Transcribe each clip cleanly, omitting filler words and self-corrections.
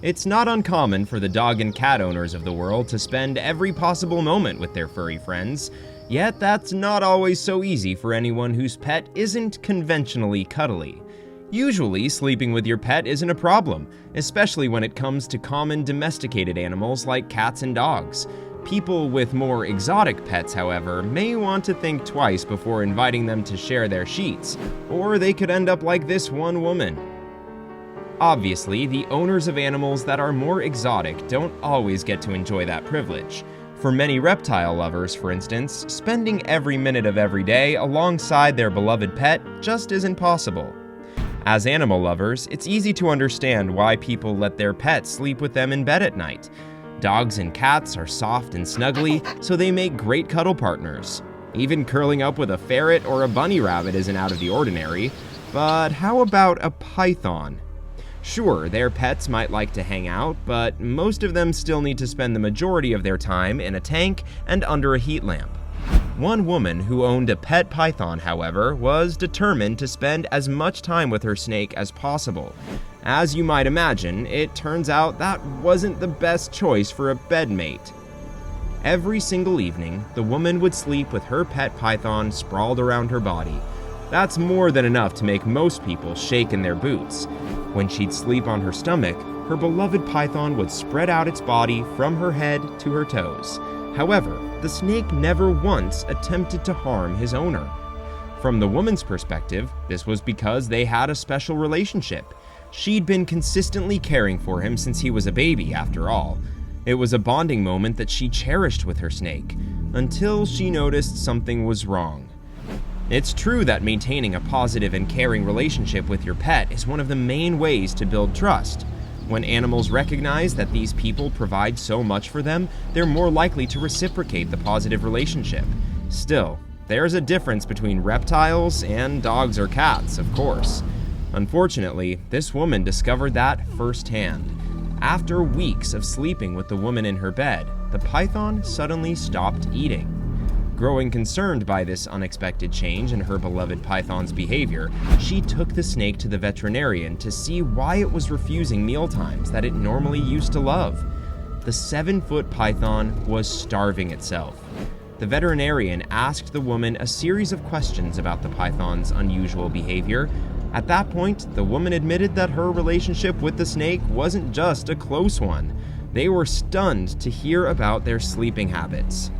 It's not uncommon for the dog and cat owners of the world to spend every possible moment with their furry friends, yet that's not always so easy for anyone whose pet isn't conventionally cuddly. Usually, sleeping with your pet isn't a problem, especially when it comes to common domesticated animals like cats and dogs. People with more exotic pets, however, may want to think twice before inviting them to share their sheets, or they could end up like this one woman. Obviously, the owners of animals that are more exotic don't always get to enjoy that privilege. For many reptile lovers, for instance, spending every minute of every day alongside their beloved pet just isn't possible. As animal lovers, it's easy to understand why people let their pets sleep with them in bed at night. Dogs and cats are soft and snuggly, so they make great cuddle partners. Even curling up with a ferret or a bunny rabbit isn't out of the ordinary. But how about a python? Sure, their pets might like to hang out, but most of them still need to spend the majority of their time in a tank and under a heat lamp. One woman who owned a pet python, however, was determined to spend as much time with her snake as possible. As you might imagine, it turns out that wasn't the best choice for a bedmate. Every single evening, the woman would sleep with her pet python sprawled around her body. That's more than enough to make most people shake in their boots. When she'd sleep on her stomach, her beloved python would spread out its body from her head to her toes. However, the snake never once attempted to harm his owner. From the woman's perspective, this was because they had a special relationship. She'd been consistently caring for him since he was a baby, after all. It was a bonding moment that she cherished with her snake, until she noticed something was wrong. It's true that maintaining a positive and caring relationship with your pet is one of the main ways to build trust. When animals recognize that these people provide so much for them, they're more likely to reciprocate the positive relationship. Still, there's a difference between reptiles and dogs or cats, of course. Unfortunately, this woman discovered that firsthand. After weeks of sleeping with the woman in her bed, the python suddenly stopped eating. Growing concerned by this unexpected change in her beloved python's behavior, she took the snake to the veterinarian to see why it was refusing mealtimes that it normally used to love. The 7-foot python was starving itself. The veterinarian asked the woman a series of questions about the python's unusual behavior. At that point, the woman admitted that her relationship with the snake wasn't just a close one. They were stunned to hear about their sleeping habits.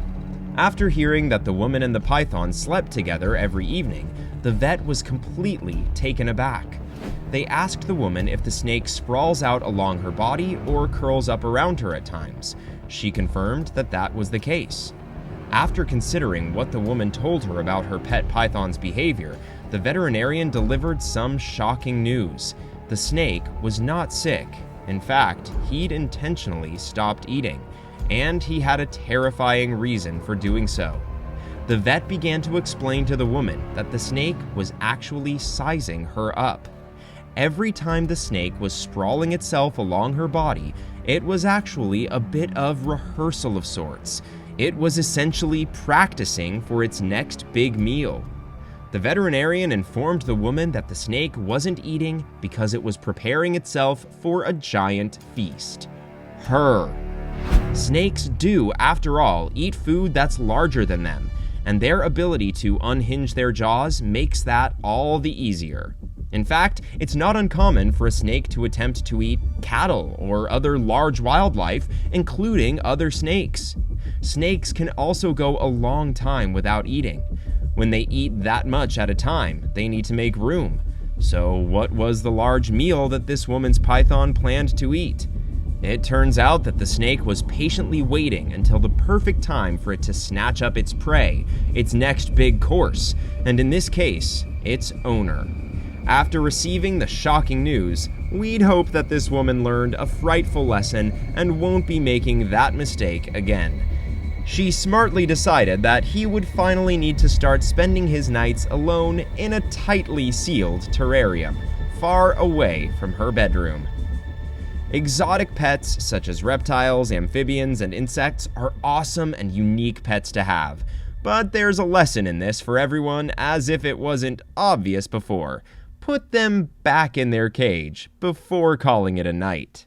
After hearing that the woman and the python slept together every evening, the vet was completely taken aback. They asked the woman if the snake sprawls out along her body or curls up around her at times. She confirmed that that was the case. After considering what the woman told her about her pet python's behavior, the veterinarian delivered some shocking news. The snake was not sick. In fact, he'd intentionally stopped eating, and he had a terrifying reason for doing so. The vet began to explain to the woman that the snake was actually sizing her up. Every time the snake was sprawling itself along her body, it was actually a bit of rehearsal of sorts. It was essentially practicing for its next big meal. The veterinarian informed the woman that the snake wasn't eating because it was preparing itself for a giant feast. Snakes do, after all, eat food that's larger than them, and their ability to unhinge their jaws makes that all the easier. In fact, it's not uncommon for a snake to attempt to eat cattle or other large wildlife, including other snakes. Snakes can also go a long time without eating. When they eat that much at a time, they need to make room. So what was the large meal that this woman's python planned to eat? It turns out that the snake was patiently waiting until the perfect time for it to snatch up its prey, its next big course, and in this case, its owner. After receiving the shocking news, we'd hope that this woman learned a frightful lesson and won't be making that mistake again. She smartly decided that he would finally need to start spending his nights alone in a tightly sealed terrarium, far away from her bedroom. Exotic pets, such as reptiles, amphibians, and insects, are awesome and unique pets to have. But there's a lesson in this for everyone, as if it wasn't obvious before. Put them back in their cage before calling it a night.